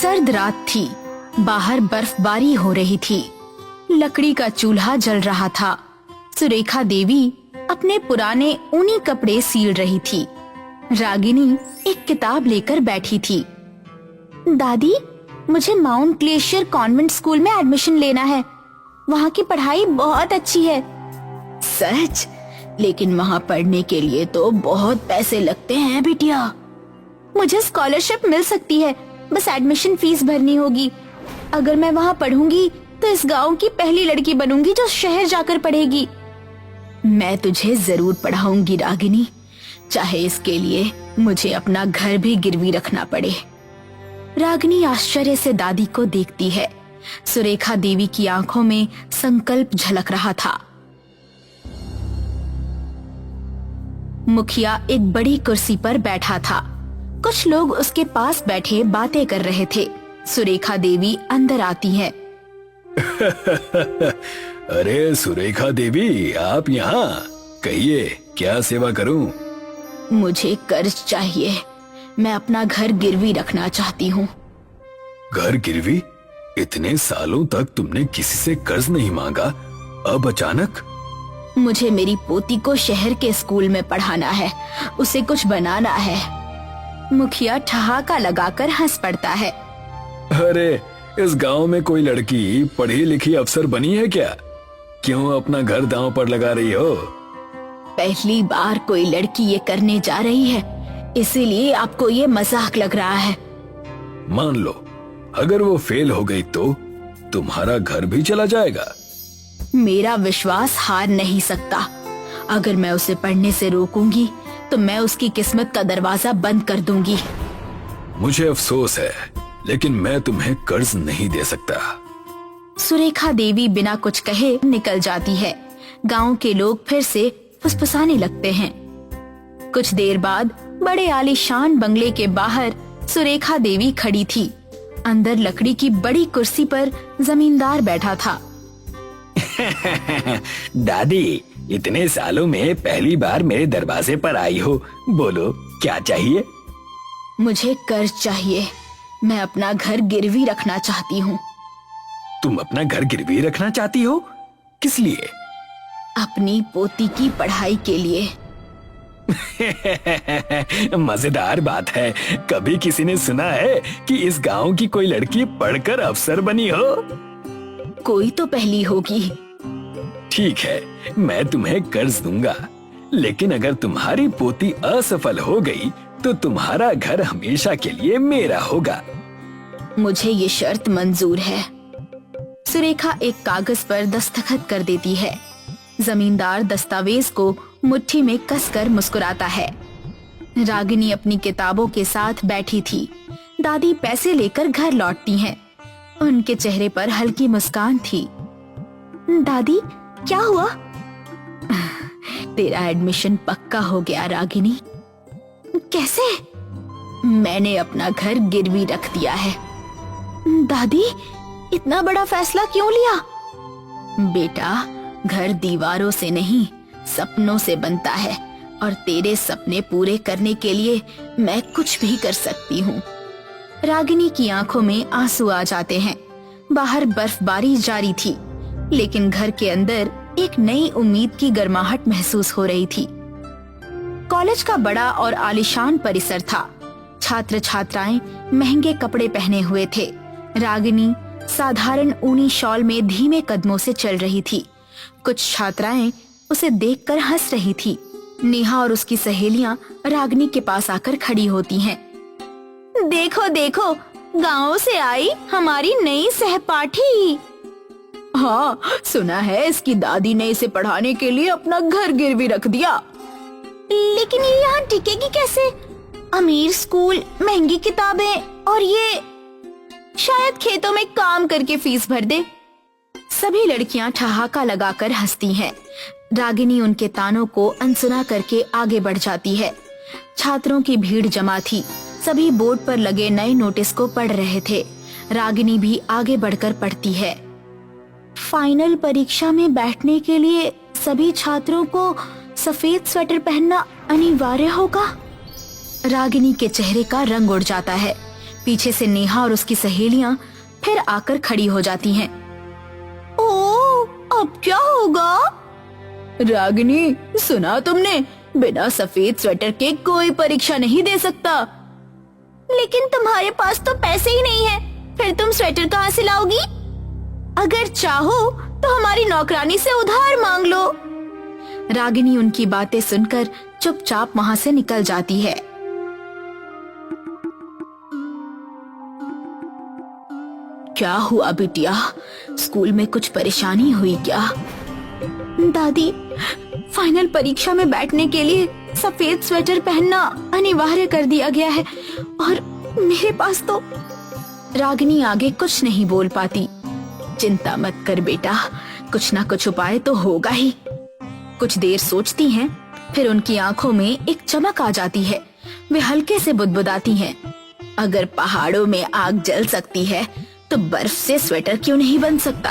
सर्द रात थी। बाहर बर्फबारी हो रही थी। लकड़ी का चूल्हा जल रहा था। सुरेखा देवी अपने पुराने ऊनी कपड़े सील रही थी। रागिनी एक किताब लेकर बैठी थी। दादी, मुझे माउंट ग्लेशियर कॉन्वेंट स्कूल में एडमिशन लेना है। वहाँ की पढ़ाई बहुत अच्छी है। सच? लेकिन वहाँ पढ़ने के लिए तो बहुत पैसे लगते हैं बिटिया। मुझे स्कॉलरशिप मिल सकती है, बस एडमिशन फीस भरनी होगी। अगर मैं वहाँ पढ़ूंगी तो इस गांव की पहली लड़की बनूंगी जो शहर जाकर पढ़ेगी। मैं तुझे जरूर पढ़ाऊंगी रागिनी, चाहे इसके लिए मुझे अपना घर भी गिरवी रखना पड़े। रागिनी आश्चर्य से दादी को देखती है। सुरेखा देवी की आंखों में संकल्प झलक रहा था। मुखिया एक बड़ी कुर्सी पर बैठा था। कुछ लोग उसके पास बैठे बातें कर रहे थे। सुरेखा देवी अंदर आती है। अरे सुरेखा देवी, आप यहाँ? कहिए, क्या सेवा करूं? मुझे कर्ज चाहिए। मैं अपना घर गिरवी रखना चाहती हूँ। घर गिरवी? इतने सालों तक तुमने किसी से कर्ज नहीं मांगा, अब अचानक? मुझे मेरी पोती को शहर के स्कूल में पढ़ाना है, उसे कुछ बनाना है। मुखिया ठहाका लगाकर हंस पड़ता है। अरे, इस गांव में कोई लड़की पढ़ी लिखी अफसर बनी है क्या? क्यों अपना घर दांव पर लगा रही हो? पहली बार कोई लड़की ये करने जा रही है, इसीलिए आपको ये मजाक लग रहा है। मान लो, अगर वो फेल हो गई तो तुम्हारा घर भी चला जाएगा। मेरा विश्वास हार नहीं सकता। अगर मैं उसे पढ़ने से रोकूंगी तो मैं उसकी किस्मत का दरवाजा बंद कर दूंगी। मुझे अफसोस है, लेकिन मैं तुम्हें कर्ज नहीं दे सकता। सुरेखा देवी बिना कुछ कहे निकल जाती है। गांव के लोग फिर से फुसफुसाने लगते हैं। कुछ देर बाद बड़े आलीशान बंगले के बाहर सुरेखा देवी खड़ी थी। अंदर लकड़ी की बड़ी कुर्सी पर जमींदार बैठा था। दादी, इतने सालों में पहली बार मेरे दरवाजे पर आई हो, बोलो क्या चाहिए? मुझे कर्ज चाहिए। मैं अपना घर गिरवी रखना चाहती हूँ। तुम अपना घर गिरवी रखना चाहती हो? किस लिए? अपनी पोती की पढ़ाई के लिए। मजेदार बात है। कभी किसी ने सुना है कि इस गांव की कोई लड़की पढ़कर अफसर बनी हो? कोई तो पहली होगी। ठीक है, मैं तुम्हें कर्ज दूंगा, लेकिन अगर तुम्हारी पोती असफल हो गई तो तुम्हारा घर हमेशा के लिए मेरा होगा। मुझे ये शर्त मंजूर है। सुरेखा एक कागज पर दस्तखत कर देती है। जमींदार दस्तावेज को मुट्ठी में कसकर मुस्कुराता है। रागिनी अपनी किताबों के साथ बैठी थी। दादी पैसे लेकर घर लौटती हैं। उनके चेहरे पर हल्की मुस्कान थी। दादी, क्या हुआ? तेरा एडमिशन पक्का हो गया रागिनी। कैसे? मैंने अपना घर गिरवी रख दिया है। दादी, इतना बड़ा फैसला क्यों लिया? बेटा, घर दीवारों से नहीं, सपनों से बनता है, और तेरे सपने पूरे करने के लिए मैं कुछ भी कर सकती हूँ। रागिनी की आंखों में आंसू आ जाते हैं। बाहर बर्फबारी जारी थी, लेकिन घर के अंदर एक नई उम्मीद की गर्माहट महसूस हो रही थी। कॉलेज का बड़ा और आलीशान परिसर था। छात्र छात्राएं महंगे कपड़े पहने हुए थे। रागिनी साधारण ऊनी शॉल में धीमे कदमों से चल रही थी। कुछ छात्राएं उसे देखकर हंस रही थी। नेहा और उसकी सहेलियां रागिनी के पास आकर खड़ी होती हैं। देखो देखो, गांव से आई हमारी नई सहपाठी। हाँ, सुना है इसकी दादी ने इसे पढ़ाने के लिए अपना घर गिरवी रख दिया। लेकिन ये यहाँ टिकेगी कैसे? अमीर स्कूल, महंगी किताबें, और ये शायद खेतों में काम करके फीस भर दे। सभी लड़कियां ठहाका लगाकर हंसती हैं। रागिनी उनके तानों को अनसुना करके आगे बढ़ जाती है। छात्रों की भीड़ जमा थी। सभी बोर्ड पर लगे नए नोटिस को पढ़ रहे थे। रागिनी भी आगे बढ़कर पढ़ती है। फाइनल परीक्षा में बैठने के लिए सभी छात्रों को सफेद स्वेटर पहनना अनिवार्य होगा। रागिनी के चेहरे का रंग उड़ जाता है। पीछे से नेहा और उसकी सहेलियां फिर आकर खड़ी हो जाती हैं। ओ, अब क्या होगा? रागिनी, सुना तुमने, बिना सफेद स्वेटर के कोई परीक्षा नहीं दे सकता। लेकिन तुम्हारे पास तो पैसे ही नहीं है, फिर तुम स्वेटर कहाँ से लाओगी? अगर चाहो तो हमारी नौकरानी से उधार मांग लो। रागिनी उनकी बातें सुनकर चुपचाप वहाँ से निकल जाती है। क्या हुआ बिटिया, स्कूल में कुछ परेशानी हुई क्या? दादी, फाइनल परीक्षा में बैठने के लिए सफेद स्वेटर पहनना अनिवार्य कर दिया गया है और मेरे पास तो। रागिनी आगे कुछ नहीं बोल पाती। चिंता मत कर बेटा, कुछ ना कुछ उपाय तो होगा ही। कुछ देर सोचती हैं, फिर उनकी आंखों में एक चमक आ जाती है। वे हल्के से बुदबुदाती हैं, अगर पहाड़ों में आग जल सकती है तो बर्फ से स्वेटर क्यों नहीं बन सकता?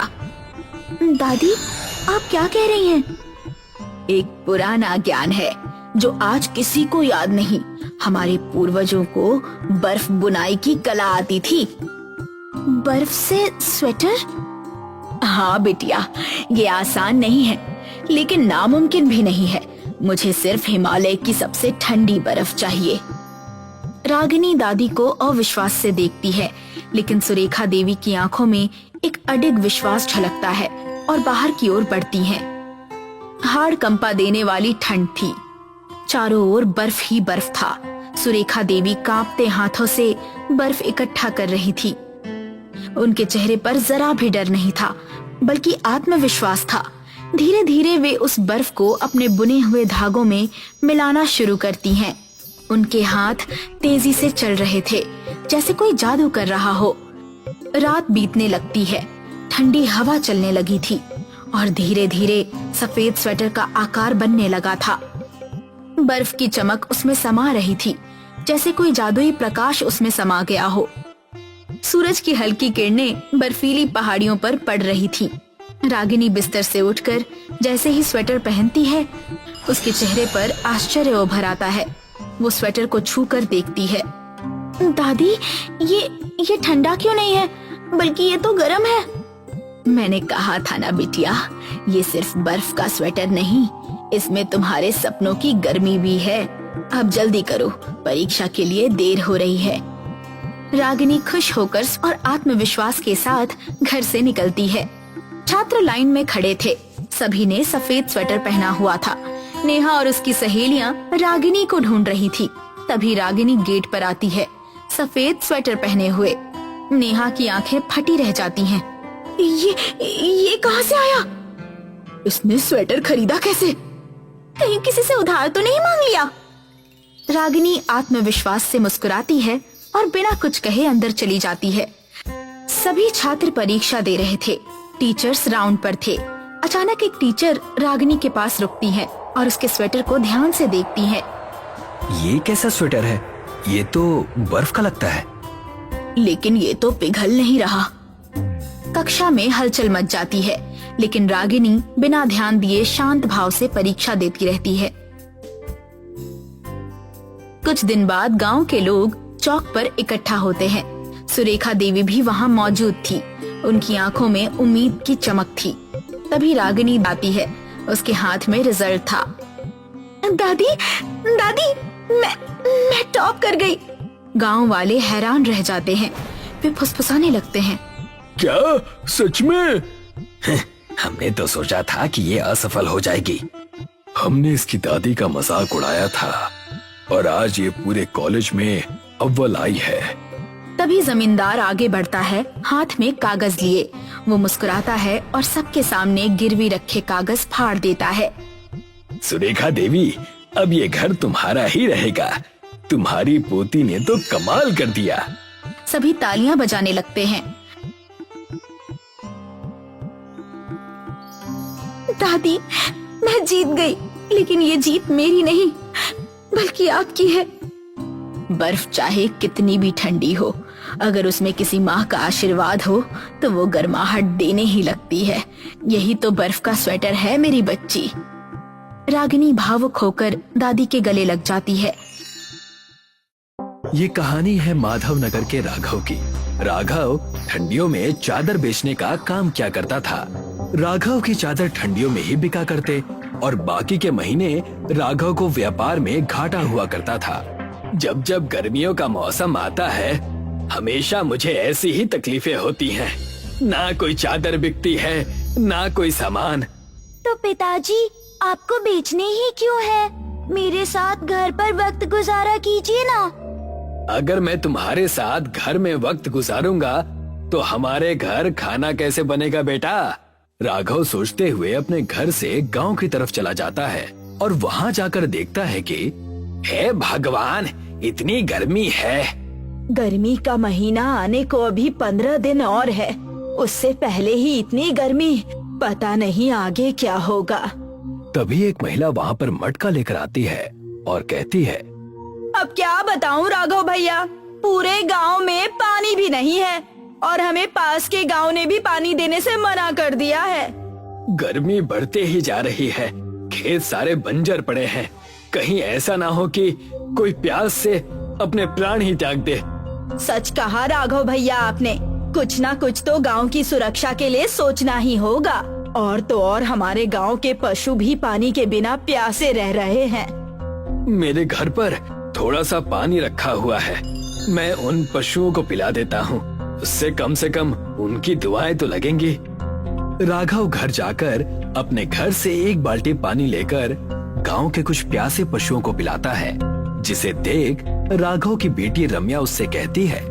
दादी, आप क्या कह रही हैं? एक पुराना ज्ञान है जो आज किसी को याद नहीं। हमारे पूर्वजों को बर्फ बुनाई की कला आती थी। बर्फ से स्वेटर? हाँ बिटिया, ये आसान नहीं है, लेकिन नामुमकिन भी नहीं है। मुझे सिर्फ हिमालय की सबसे ठंडी बर्फ चाहिए। रागिनी दादी को अविश्वास से देखती है, लेकिन सुरेखा देवी की आंखों में एक अडिग विश्वास झलकता है और बाहर की ओर बढ़ती हैं। हाड़ कंपा देने वाली ठंड थी, चारों ओर बर्फ ही बर्फ था। सुरेखा देवी कांपते हाथों से बर्फ इकट्ठा कर रही थी। उनके चेहरे पर जरा भी डर नहीं था, बल्कि आत्मविश्वास था। धीरे धीरे वे उस बर्फ को अपने बुने हुए धागों में मिलाना शुरू करती हैं। उनके हाथ तेजी से चल रहे थे, जैसे कोई जादू कर रहा हो। रात बीतने लगती है, ठंडी हवा चलने लगी थी और धीरे धीरे सफेद स्वेटर का आकार बनने लगा था। बर्फ की चमक उसमें समा रही थी, जैसे कोई जादुई प्रकाश उसमें समा गया हो। सूरज की हल्की किरणें बर्फीली पहाड़ियों पर पड़ रही थी। रागिनी बिस्तर से उठकर जैसे ही स्वेटर पहनती है, उसके चेहरे पर आश्चर्य उभर आता है। वो स्वेटर को छू कर देखती है। दादी, ये ठंडा क्यों नहीं है, बल्कि ये तो गर्म है। मैंने कहा था ना बिटिया, ये सिर्फ बर्फ का स्वेटर नहीं, इसमें तुम्हारे सपनों की गर्मी भी है। अब जल्दी करो, परीक्षा के लिए देर हो रही है। रागिनी खुश होकर और आत्मविश्वास के साथ घर से निकलती है। छात्र लाइन में खड़े थे, सभी ने सफेद स्वेटर पहना हुआ था। नेहा और उसकी सहेलियां रागिनी को ढूंढ रही थी। तभी रागिनी गेट पर आती है, सफेद स्वेटर पहने हुए। नेहा की आंखें फटी रह जाती हैं। ये कहाँ से आया? इसने स्वेटर खरीदा कैसे? कहीं किसी से उधार तो नहीं मांग लिया? रागिनी आत्मविश्वास से मुस्कुराती है और बिना कुछ कहे अंदर चली जाती है। सभी छात्र परीक्षा दे रहे थे, टीचर्स राउंड पर थे। अचानक एक टीचर रागिनी के पास रुकती है और उसके स्वेटर को ध्यान से देखती है। ये कैसा स्वेटर है? ये तो बर्फ का लगता है। लेकिन ये तो पिघल नहीं रहा। कक्षा में हलचल मच जाती है, लेकिन रागिनी बिना ध्यान दिए शांत भाव से परीक्षा देती रहती है। कुछ दिन बाद गांव के लोग चौक पर इकट्ठा होते हैं। सुरेखा देवी भी वहां मौजूद थी। उनकी आंखों में उम्मीद की चमक थी। तभी रागिनी आती है, उसके हाथ में रिजल्ट था। दादी, मैं टॉप कर गई। गांव वाले हैरान रह जाते हैं। वे फुसफुसाने लगते हैं। क्या सच में? हमने तो सोचा था कि ये असफल हो जाएगी। हमने इसकी दादी का मजाक उड़ाया था और आज ये पूरे कॉलेज में अव्वल आई है। तभी जमींदार आगे बढ़ता है, हाथ में कागज लिए। वो मुस्कुराता है और सबके सामने गिरवी रखे कागज फाड़ देता है। सुरेखा देवी, अब ये घर तुम्हारा ही रहेगा। तुम्हारी पोती ने तो कमाल कर दिया। सभी तालियां बजाने लगते हैं। दादी, मैं जीत गई, लेकिन ये जीत मेरी नहीं, बल्कि आपकी है। बर्फ चाहे कितनी भी ठंडी हो, अगर उसमें किसी माँ का आशीर्वाद हो तो वो गर्माहट देने ही लगती है। यही तो बर्फ का स्वेटर है मेरी बच्ची। रागिनी भावुक होकर दादी के गले लग जाती है। ये कहानी है माधव नगर के राघव की। राघव ठंडियों में चादर बेचने का काम किया करता था। राघव की चादर ठंडियों में ही बिका करते और बाकी के महीने राघव को व्यापार में घाटा हुआ करता था। जब जब गर्मियों का मौसम आता है, हमेशा मुझे ऐसी ही तकलीफें होती हैं। ना कोई चादर बिकती है, ना कोई सामान। तो पिताजी, आपको बेचने ही क्यों है? मेरे साथ घर पर वक्त गुजारा कीजिए ना। अगर मैं तुम्हारे साथ घर में वक्त गुजारूंगा तो हमारे घर खाना कैसे बनेगा बेटा? राघव सोचते हुए अपने घर से गांव की तरफ चला जाता है और वहां जाकर देखता है कि हे भगवान, इतनी गर्मी है। गर्मी का महीना आने को अभी 15 दिन और है। उससे पहले ही इतनी गर्मी, पता नहीं आगे क्या होगा। तभी एक महिला वहाँ पर मटका लेकर आती है और कहती है, अब क्या बताऊं राघव भैया, पूरे गांव में पानी भी नहीं है और हमें पास के गांव ने भी पानी देने से मना कर दिया है। गर्मी बढ़ते ही जा रही है, खेत सारे बंजर पड़े हैं। कहीं ऐसा ना हो कि कोई प्यास से अपने प्राण ही त्याग दे। सच कहा राघव भैया आपने, कुछ ना कुछ तो गांव की सुरक्षा के लिए सोचना ही होगा। और तो और हमारे गांव के पशु भी पानी के बिना प्यासे रह रहे हैं। मेरे घर पर थोड़ा सा पानी रखा हुआ है, मैं उन पशुओं को पिला देता हूँ, उससे कम से कम उनकी दुआएं तो लगेंगी। राघव घर जाकर अपने घर से एक बाल्टी पानी लेकर गांव के कुछ प्यासे पशुओं को पिलाता है, जिसे देख राघव की बेटी रम्या उससे कहती है,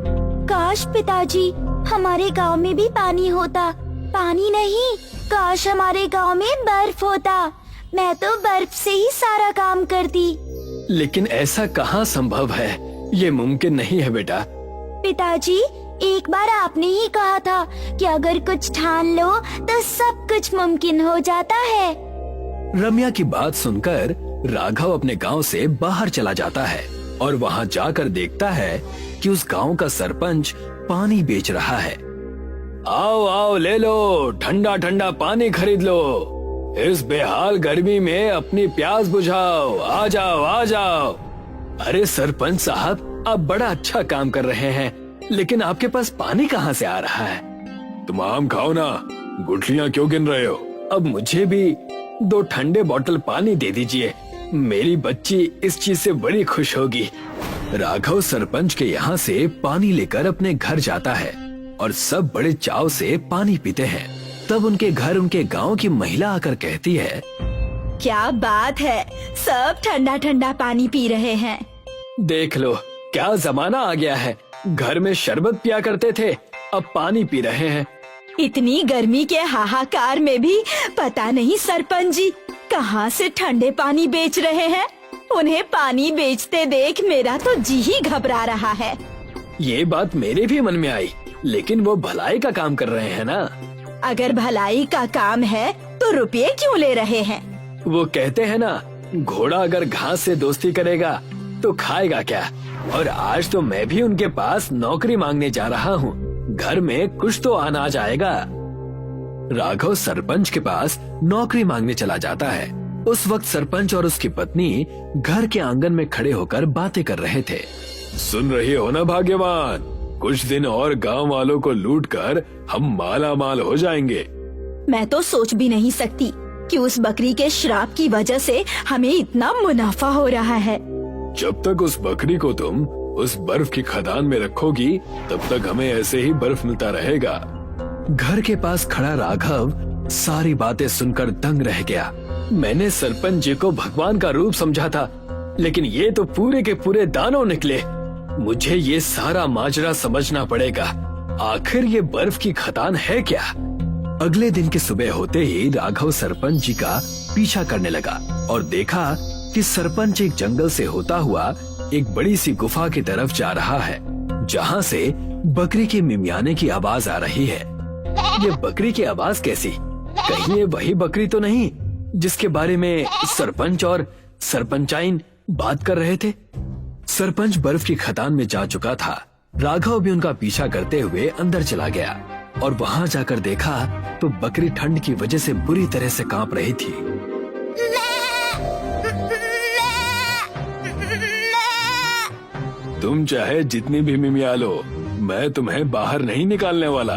काश पिताजी, हमारे गांव में भी पानी होता। पानी नहीं, काश हमारे गांव में बर्फ होता। मैं तो बर्फ से ही सारा काम करती। लेकिन ऐसा कहाँ संभव है, ये मुमकिन नहीं है बेटा। पिताजी, एक बार आपने ही कहा था कि अगर कुछ ठान लो तो सब कुछ मुमकिन हो जाता है। रम्या की बात सुनकर राघव अपने गांव से बाहर चला जाता है और वहां जाकर देखता है कि उस गांव का सरपंच पानी बेच रहा है। आओ आओ, ले लो, ठंडा ठंडा पानी खरीद लो। इस बेहाल गर्मी में अपनी प्यास बुझाओ, आ जाओ आ जाओ। अरे सरपंच साहब, आप बड़ा अच्छा काम कर रहे हैं, लेकिन आपके पास पानी कहाँ से आ रहा है? तुम आम खाओ ना, गुठलियाँ क्यों गिन रहे हो? अब मुझे भी 2 ठंडे बोतल पानी दे दीजिए, मेरी बच्ची इस चीज से बड़ी खुश होगी। राघव सरपंच के यहाँ से पानी लेकर अपने घर जाता है और सब बड़े चाव से पानी पीते हैं। तब उनके घर उनके गांव की महिला आकर कहती है, क्या बात है, सब ठंडा ठंडा पानी पी रहे हैं। देख लो, क्या जमाना आ गया है। घर में शरबत पिया करते थे, अब पानी पी रहे हैं। इतनी गर्मी के हाहाकार में भी पता नहीं सरपंच जी कहाँ से ठंडे पानी बेच रहे हैं। उन्हें पानी बेचते देख मेरा तो जी ही घबरा रहा है। ये बात मेरे भी मन में आई, लेकिन वो भलाई का काम कर रहे हैं ना। अगर भलाई का काम है तो रुपये क्यों ले रहे हैं? वो कहते हैं ना, घोड़ा अगर घास से दोस्ती करेगा तो खाएगा क्या। और आज तो मैं भी उनके पास नौकरी मांगने जा रहा हूँ, घर में कुछ तो अनाज आएगा। राघव सरपंच के पास नौकरी मांगने चला जाता है। उस वक्त सरपंच और उसकी पत्नी घर के आंगन में खड़े होकर बातें कर रहे थे। सुन रही हो ना भाग्यवान, कुछ दिन और गांव वालों को लूटकर हम माला माल हो जाएंगे। मैं तो सोच भी नहीं सकती कि उस बकरी के श्राप की वजह से हमें इतना मुनाफा हो रहा है। जब तक उस बकरी को तुम उस बर्फ की खदान में रखोगी, तब तक हमें ऐसे ही बर्फ मिलता रहेगा। घर के पास खड़ा राघव सारी बातें सुनकर दंग रह गया। मैंने सरपंच जी को भगवान का रूप समझा था, लेकिन ये तो पूरे के पूरे दानव निकले। मुझे ये सारा माजरा समझना पड़ेगा। आखिर ये बर्फ की खदान है क्या? अगले दिन की सुबह होते ही राघव सरपंच जी का पीछा करने लगा और देखा कि सरपंच एक जंगल से होता हुआ एक बड़ी सी गुफा की तरफ जा रहा है, जहाँ से बकरी के मिमियाने की आवाज आ रही है। ये बकरी की आवाज कैसी? कहीं ये वही बकरी तो नहीं जिसके बारे में सरपंच और सरपंचाइन बात कर रहे थे? सरपंच बर्फ की खदान में जा चुका था। राघव भी उनका पीछा करते हुए अंदर चला गया और वहाँ जाकर देखा तो बकरी ठंड की वजह से बुरी तरह से कांप रही थी। तुम चाहे जितनी भी मिमिया लो, मैं तुम्हें बाहर नहीं निकालने वाला।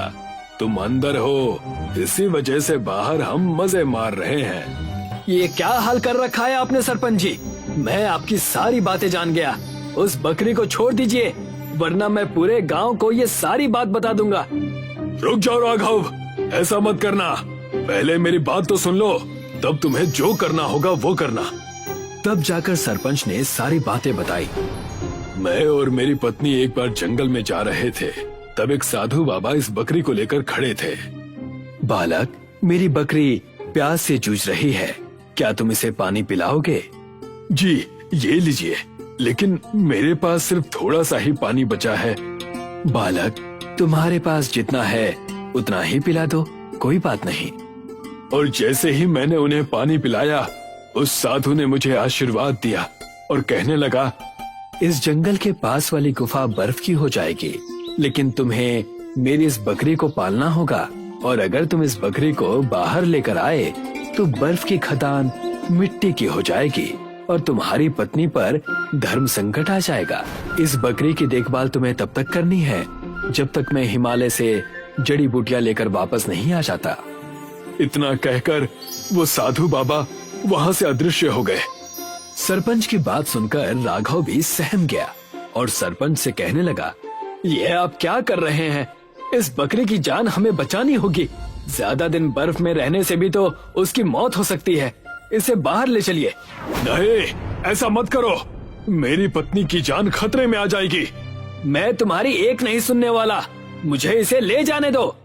तुम अंदर हो, इसी वजह से बाहर हम मजे मार रहे हैं। ये क्या हाल कर रखा है आपने सरपंच जी? मैं आपकी सारी बातें जान गया। उस बकरी को छोड़ दीजिए, वरना मैं पूरे गांव को ये सारी बात बता दूंगा। रुक जाओ राघव, ऐसा मत करना। पहले मेरी बात तो सुन लो, तब तुम्हें जो करना होगा वो करना। तब जाकर सरपंच ने सारी बातें बताई। मैं और मेरी पत्नी एक बार जंगल में जा रहे थे, तब एक साधु बाबा इस बकरी को लेकर खड़े थे। बालक, मेरी बकरी प्यास से जूझ रही है, क्या तुम इसे पानी पिलाओगे? जी ये लीजिए, लेकिन मेरे पास सिर्फ थोड़ा सा ही पानी बचा है। बालक, तुम्हारे पास जितना है उतना ही पिला दो, कोई बात नहीं। और जैसे ही मैंने उन्हें पानी पिलाया, उस साधु ने मुझे आशीर्वाद दिया और कहने लगा, इस जंगल के पास वाली गुफा बर्फ की हो जाएगी, लेकिन तुम्हें मेरी इस बकरी को पालना होगा, और अगर तुम इस बकरी को बाहर लेकर आए तो बर्फ की खदान मिट्टी की हो जाएगी और तुम्हारी पत्नी पर धर्म संकट आ जाएगा। इस बकरी की देखभाल तुम्हें तब तक करनी है जब तक मैं हिमालय से जड़ी बूटियां लेकर वापस नहीं आ जाता। इतना कहकर वो साधु बाबा वहाँ से अदृश्य हो गए। सरपंच की बात सुनकर राघव भी सहम गया और सरपंच से कहने लगा, ये आप क्या कर रहे हैं? इस बकरी की जान हमें बचानी होगी। ज्यादा दिन बर्फ में रहने से भी तो उसकी मौत हो सकती है। इसे बाहर ले चलिए। नहीं, ऐसा मत करो, मेरी पत्नी की जान खतरे में आ जाएगी। मैं तुम्हारी एक नहीं सुनने वाला, मुझे इसे ले जाने दो।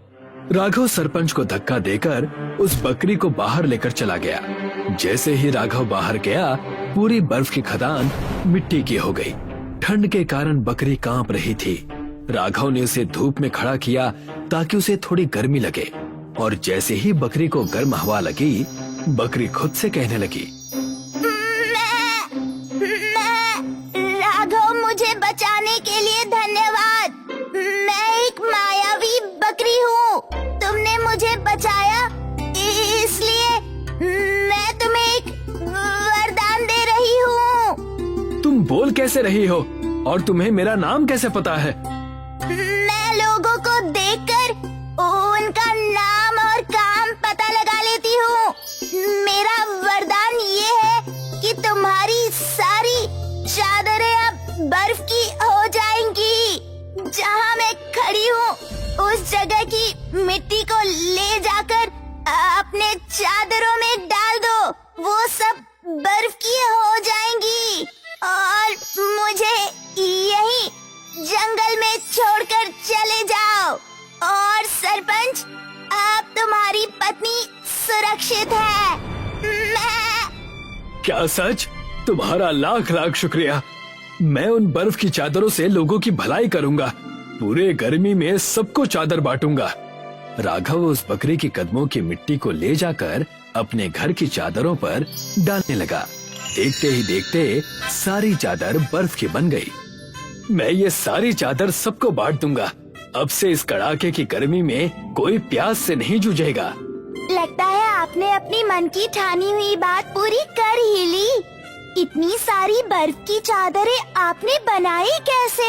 राघव सरपंच को धक्का देकर उस बकरी को बाहर लेकर चला गया। जैसे ही राघव बाहर गया, पूरी बर्फ की खदान मिट्टी की हो गई। ठंड के कारण बकरी कांप रही थी। राघव ने उसे धूप में खड़ा किया ताकि उसे थोड़ी गर्मी लगे, और जैसे ही बकरी को गर्म हवा लगी, बकरी खुद से कहने लगी, राघव, मुझे बचाने के लिए धन्यवाद। मैं एक मायावी बकरी हूँ। तुमने मुझे बचाया, इसलिए मैं तुम्हें एक वरदान दे रही हूँ। तुम बोल कैसे रही हो और तुम्हें मेरा नाम कैसे पता है? मैं लोगों को देखकर उनका नाम और काम पता लगा लेती हूँ। मेरा वरदान ये है कि तुम्हारी सारी चादरें अब बर्फ की हो जाएंगी। जहाँ मैं खड़ी हूँ उस जगह की मिट्टी को ले जाकर अपने चादरों में डाल दो, वो सब बर्फ की हो जाएंगी और मुझे यहीं जंगल में छोड़कर चले जाओ। और सरपंच, अब तुम्हारी पत्नी सुरक्षित है। मैं क्या सच? तुम्हारा लाख लाख शुक्रिया। मैं उन बर्फ की चादरों से लोगों की भलाई करूंगा। पूरे गर्मी में सबको चादर बांटूंगा। राघव उस बकरी के कदमों की मिट्टी को ले जाकर अपने घर की चादरों पर डालने लगा। देखते ही देखते सारी चादर बर्फ की बन गई। मैं ये सारी चादर सबको बांट दूंगा। अब से इस कड़ाके की गर्मी में कोई प्यास से नहीं जूझेगा। लगता है आपने अपनी मन की ठानी हुई बात पूरी कर ही ली। इतनी सारी बर्फ की चादरें आपने बनाई कैसे?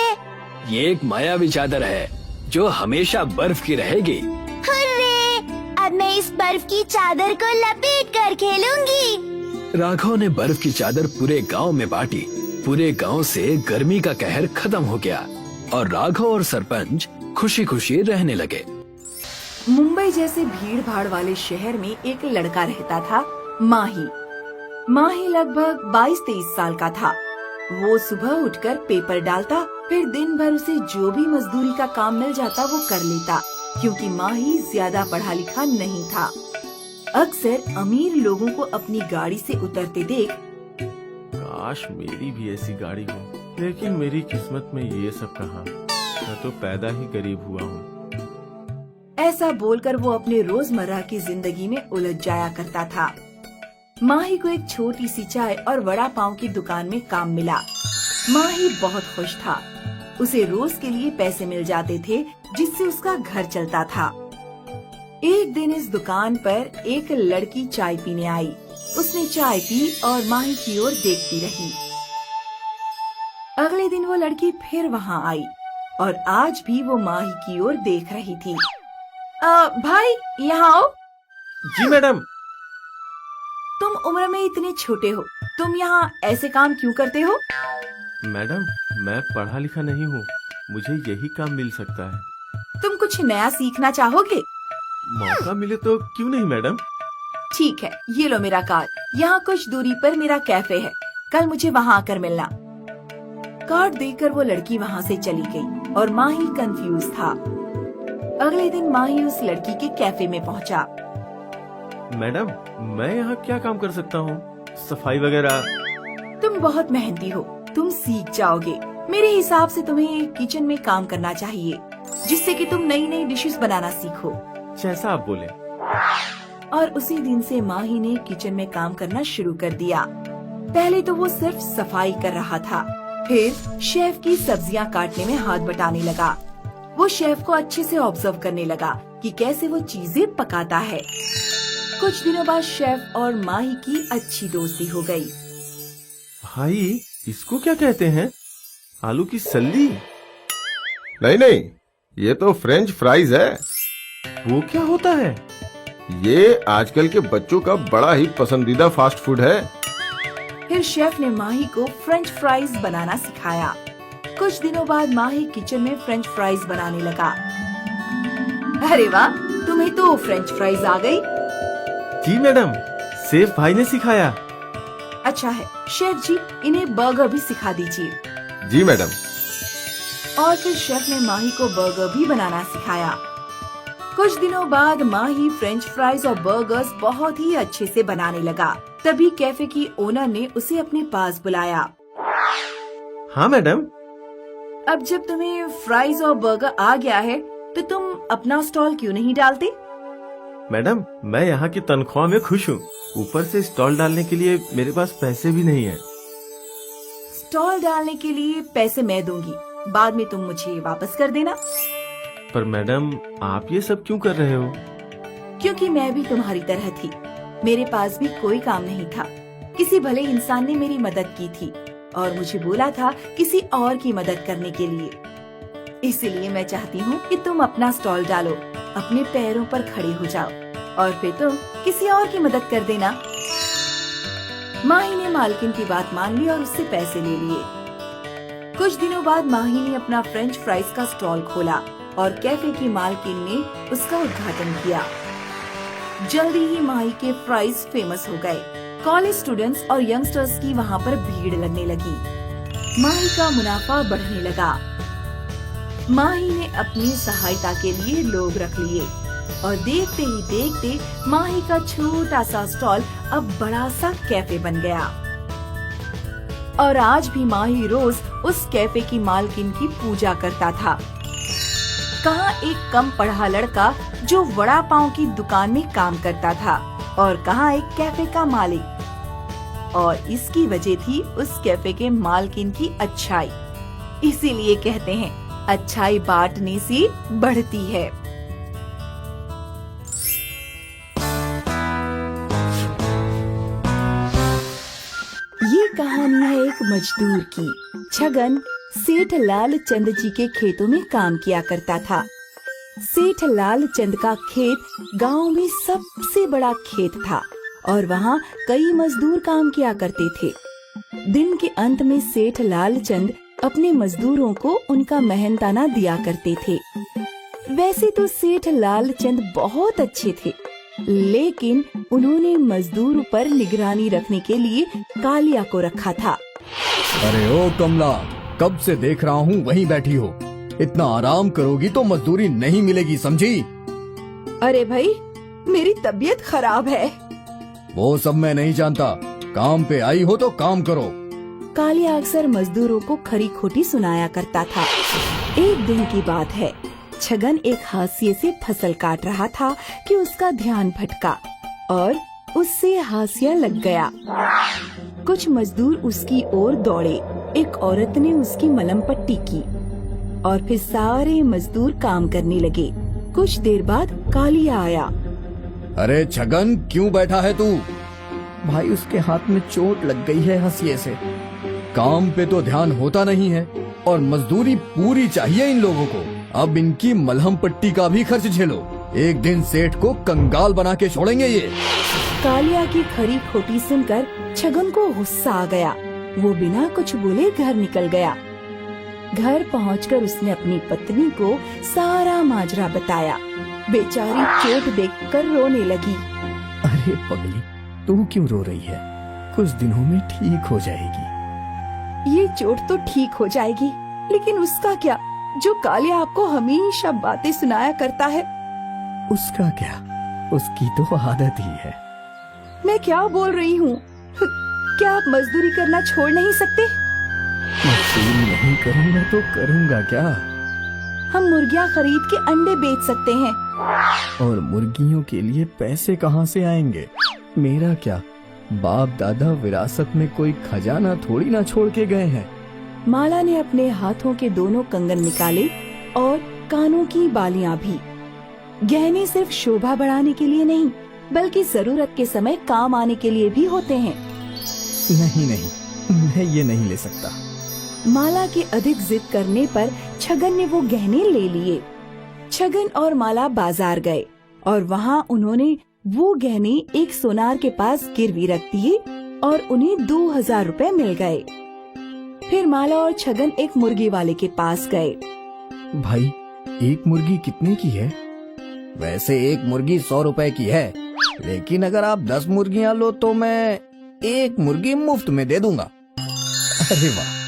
ये एक मायावी चादर है जो हमेशा बर्फ की रहेगी। हुर्रे! अब मैं इस बर्फ की चादर को लपेट कर खेलूंगी। राघव ने बर्फ की चादर पूरे गांव में बांटी। पूरे गांव से गर्मी का कहर खत्म हो गया और राघव और सरपंच खुशी खुशी रहने लगे। मुंबई जैसे भीड़ भाड़ वाले शहर में एक लड़का रहता था, माही। माही लगभग 22-23 साल का था। वो सुबह उठकर पेपर डालता, फिर दिन भर उसे जो भी मजदूरी का काम मिल जाता वो कर लेता, क्योंकि माही ज्यादा पढ़ा लिखा नहीं था। अक्सर अमीर लोगों को अपनी गाड़ी से उतरते देख, काश मेरी भी ऐसी गाड़ी हो, लेकिन मेरी किस्मत में ये सब कहाँ। मैं तो पैदा ही गरीब हुआ हूँ। ऐसा बोलकर वो अपने रोजमर्रा की जिंदगी में उलझ जाया करता था। माही को एक छोटी सी चाय और वड़ा पाव की दुकान में काम मिला। माही बहुत खुश था। उसे रोज के लिए पैसे मिल जाते थे, जिससे उसका घर चलता था। एक दिन इस दुकान पर एक लड़की चाय पीने आई। उसने चाय पी और माही की ओर देखती रही। अगले दिन वो लड़की फिर वहाँ आई और आज भी वो माही की ओर देख रही थी। भाई यहाँ आओ। जी मैडम। तुम उम्र में इतने छोटे हो, तुम यहाँ ऐसे काम क्यों करते हो? मैडम, मैं पढ़ा लिखा नहीं हूँ, मुझे यही काम मिल सकता है। तुम कुछ नया सीखना चाहोगे? मौका मिले तो क्यों नहीं मैडम। ठीक है, ये लो मेरा कार्ड। यहाँ कुछ दूरी पर मेरा कैफे है, कल मुझे वहाँ आकर मिलना। कार्ड देकर वो लड़की वहाँ से चली गई और माही कंफ्यूज था। अगले दिन माही उस लड़की के कैफे में पहुँचा। मैडम, मैं यहाँ क्या काम कर सकता हूँ? सफाई वगैरह? तुम बहुत मेहनती हो, तुम सीख जाओगे। मेरे हिसाब से तुम्हें किचन में काम करना चाहिए, जिससे कि तुम नई नई डिशेस बनाना सीखो। जैसा आप बोले। और उसी दिन से माही ने किचन में काम करना शुरू कर दिया। पहले तो वो सिर्फ सफाई कर रहा था, फिर शेफ की सब्जियां काटने में हाथ बटाने लगा। वो शेफ को अच्छे से ऑब्जर्व करने लगा कि कैसे वो चीजें पकाता है। कुछ दिनों बाद शेफ और माही की अच्छी दोस्ती हो गई। भाई, इसको क्या कहते हैं? आलू की सल्ली? नहीं नहीं, ये तो फ्रेंच फ्राइज है। वो क्या होता है? ये आजकल के बच्चों का बड़ा ही पसंदीदा फास्ट फूड है। फिर शेफ ने माही को फ्रेंच फ्राइज बनाना सिखाया। कुछ दिनों बाद माही किचन में फ्रेंच फ्राइज बनाने लगा। अरे वाह, तुम्हें तो फ्रेंच फ्राइज आ गई। जी मैडम, शेफ भाई ने सिखाया। अच्छा है शेफ जी, इन्हें बर्गर भी सिखा दीजिए। जी मैडम। और फिर शेफ ने माही को बर्गर भी बनाना सिखाया। कुछ दिनों बाद माही फ्रेंच फ्राइज और बर्गर्स बहुत ही अच्छे से बनाने लगा। तभी कैफे की ओनर ने उसे अपने पास बुलाया। हाँ मैडम। अब जब तुम्हें फ्राइज और बर्गर आ गया है, तो तुम अपना स्टॉल क्यों नहीं डालते? मैडम, मैं यहाँ की तनख्वाह में खुश हूँ। ऊपर से स्टॉल डालने के लिए मेरे पास पैसे भी नहीं है। स्टॉल डालने के लिए पैसे मैं दूंगी, बाद में तुम मुझे वापस कर देना। पर मैडम, आप ये सब क्यों कर रहे हो? क्योंकि मैं भी तुम्हारी तरह थी, मेरे पास भी कोई काम नहीं था। किसी भले इंसान ने मेरी मदद की थी और मुझे बोला था किसी और की मदद करने के लिए। इसीलिए मैं चाहती हूँ कि तुम अपना स्टॉल डालो, अपने पैरों पर खड़े हो जाओ और फिर तुम किसी और की मदद कर देना। माही ने मालकिन की बात मान ली और उससे पैसे ले लिए। कुछ दिनों बाद माही ने अपना फ्रेंच फ्राइज का स्टॉल खोला और कैफे की मालकिन ने उसका उद्घाटन किया। जल्दी ही माही के फ्राइज फेमस हो गए। कॉलेज स्टूडेंट्स और यंगस्टर्स की वहाँ पर भीड़ लगने लगी। माही का मुनाफा बढ़ने लगा। माही ने अपनी सहायता के लिए लोग रख लिए और देखते ही देखते माही का छोटा सा स्टॉल अब बड़ा सा कैफे बन गया। और आज भी माही रोज उस कैफे की मालकिन की पूजा करता था। कहाँ एक कम पढ़ा लड़का जो वड़ा पाव की दुकान में काम करता था और कहाँ एक कैफे का मालिक। और इसकी वजह थी उस कैफे के मालकिन की अच्छाई। इसीलिए कहते हैं अच्छाई बांटने से बढ़ती है। ये कहानी है एक मजदूर की। छगन सेठ लाल चंद जी के खेतों में काम किया करता था। सेठ लाल चंद का खेत गांव में सबसे बड़ा खेत था और वहाँ कई मजदूर काम किया करते थे। दिन के अंत में सेठ लाल चंद अपने मजदूरों को उनका मेहनताना दिया करते थे। वैसे तो सेठ लाल चंद बहुत अच्छे थे, लेकिन उन्होंने मजदूर पर निगरानी रखने के लिए कालिया को रखा था। अरे ओ कमला, कब से देख रहा हूँ वहीं बैठी हो। इतना आराम करोगी तो मजदूरी नहीं मिलेगी, समझी? अरे भाई, मेरी तबीयत खराब है। वो सब मैं नहीं जानता, काम पे आई हो तो काम करो। कालिया अक्सर मजदूरों को खरी खोटी सुनाया करता था। एक दिन की बात है, छगन एक हाशिए से फसल काट रहा था कि उसका ध्यान भटका और उससे हाशिया लग गया। कुछ मजदूर उसकी ओर दौड़े। एक औरत ने उसकी मलहम पट्टी की और फिर सारे मजदूर काम करने लगे। कुछ देर बाद कालिया आया। अरे छगन, क्यों बैठा है तू? भाई, उसके हाथ में चोट लग गई है हाशिए से। काम पे तो ध्यान होता नहीं है और मजदूरी पूरी चाहिए इन लोगों को। अब इनकी मलहम पट्टी का भी खर्च झेलो। एक दिन सेठ को कंगाल बना के छोड़ेंगे ये। कालिया की खरी खोटी सुनकर छगन को गुस्सा आ गया। वो बिना कुछ बोले घर निकल गया। घर पहुंचकर उसने अपनी पत्नी को सारा माजरा बताया। बेचारी चोट देखकर रोने लगी। अरे पगली, तू क्यों रो रही है? कुछ दिनों में ठीक हो जाएगी। ये चोट तो ठीक हो जाएगी, लेकिन उसका क्या जो कालिया आपको हमेशा बातें सुनाया करता है? उसका क्या, उसकी तो आदत ही है। मैं क्या बोल रही हूँ? क्या आप मजदूरी करना छोड़ नहीं सकते? मजदूरी नहीं करूँगा तो करूँगा क्या? हम मुर्गियाँ खरीद के अंडे बेच सकते हैं। और मुर्गियों के लिए पैसे कहाँ से आएंगे? मेरा क्या, बाप दादा विरासत में कोई खजाना थोड़ी ना छोड़ के गए हैं। माला ने अपने हाथों के दोनों कंगन निकाले और कानों की बालियां भी। गहने सिर्फ शोभा बढ़ाने के लिए नहीं, बल्कि जरूरत के समय काम आने के लिए भी होते हैं। नहीं नहीं, मैं ये नहीं ले सकता। माला की अधिक जिद करने पर छगन ने वो गहने ले लिए। छगन और माला बाजार गए और वहाँ उन्होंने वो गहने एक सोनार के पास गिरवी रख दिए और उन्हें 2000 रुपए मिल गए। फिर माला और छगन एक मुर्गी वाले के पास गए। भाई, एक मुर्गी कितने की है? वैसे एक मुर्गी 100 रुपए की है, लेकिन अगर आप 10 मुर्गियाँ लो तो मैं एक मुर्गी मुफ्त में दे दूंगा। अरे वाह!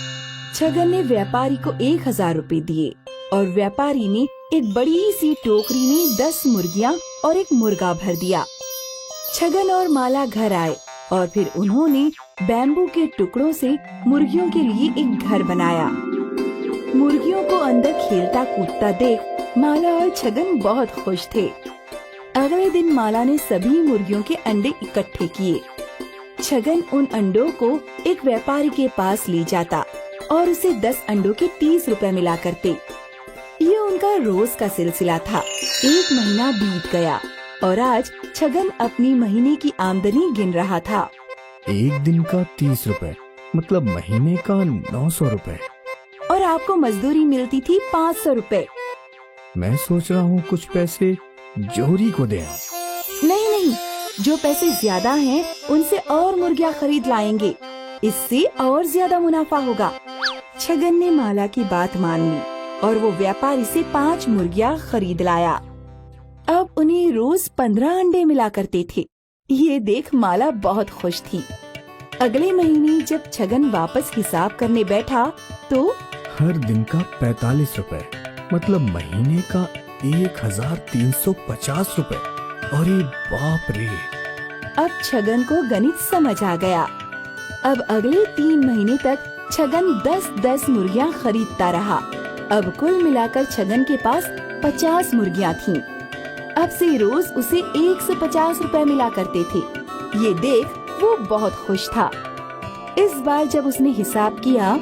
छगन ने व्यापारी को 1000 रुपए दिए और व्यापारी ने एक बड़ी सी टोकरी में 10 मुर्गियाँ और एक मुर्गा भर दिया। छगन और माला घर आए और फिर उन्होंने बैम्बू के टुकड़ों से मुर्गियों के लिए एक घर बनाया। मुर्गियों को अंदर खेलता कूदता देख माला और छगन बहुत खुश थे। अगले दिन माला ने सभी मुर्गियों के अंडे इकट्ठे किए। छगन उन अंडों को एक व्यापारी के पास ले जाता और उसे 10 अंडों के 30 रुपए मिला करते। ये उनका रोज का सिलसिला था। एक महीना बीत गया और आज छगन अपनी महीने की आमदनी गिन रहा था। एक दिन का 30 रुपए, मतलब महीने का 900 रुपए। और आपको मजदूरी मिलती थी 500 रुपए। मैं सोच रहा हूँ कुछ पैसे जोहरी को दे। नहीं नहीं, जो पैसे ज्यादा हैं उनसे और मुर्गियाँ खरीद लाएंगे, इससे और ज्यादा मुनाफा होगा। छगन ने माला की बात मान ली और वो व्यापारी से 5 मुर्गियाँ खरीद लाया। अब उन्हें रोज 15 अंडे मिला करते थे। ये देख माला बहुत खुश थी। अगले महीने जब छगन वापस हिसाब करने बैठा तो हर दिन का 45 रुपए, मतलब महीने का 1350 रुपए। अरे बाप रे! अब छगन को गणित समझ आ गया। अब अगले 3 महीने तक छगन 10-10 मुर्गियाँ खरीदता रहा। अब कुल मिलाकर छगन के पास 50 मुर्गियाँ थीं। अब से रोज उसे 150 रुपए मिला करते थे। ये देख वो बहुत खुश था। इस बार जब उसने हिसाब किया,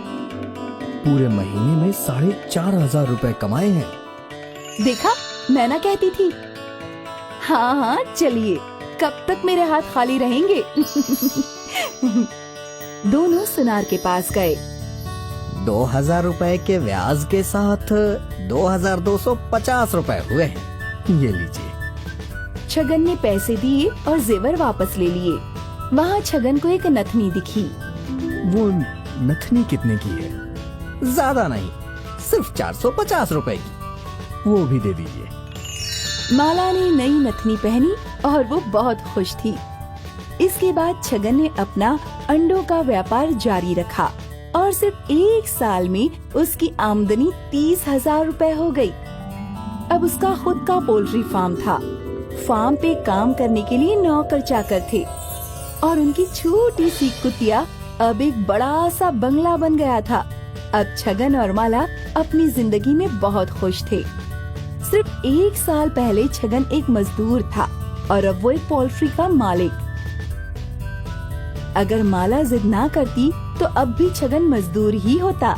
पूरे महीने में 4500 रुपए कमाए हैं। देखा, मैं ना कहती थी। हाँ हाँ, चलिए, कब तक मेरे हाथ खाली रहेंगे? दोनों सुनार के पास गए। 2000 रुपए के ब्याज के साथ 2250 रुपए हुए हैं। ये लीजिए। छगन ने पैसे दिए और जेवर वापस ले लिए। वहाँ छगन को एक नथनी दिखी। वो नथनी कितने की है? ज्यादा नहीं, सिर्फ 450 रुपए की। वो भी दे दीजिए। माला ने नई नथनी पहनी और वो बहुत खुश थी। इसके बाद छगन ने अपना अंडों का व्यापार जारी रखा और सिर्फ 1 साल में उसकी आमदनी 30,000 रुपए हो गई। अब उसका खुद का पोल्ट्री फार्म था। फार्म पे काम करने के लिए नौकर चाकर थे और उनकी छोटी सी कुतिया अब एक बड़ा सा बंगला बन गया था। अब छगन और माला अपनी जिंदगी में बहुत खुश थे। सिर्फ 1 साल पहले छगन एक मजदूर था और अब वो एक पोल्ट्री का मालिक। अगर माला जिद ना करती तो अब भी छगन मजदूर ही होता।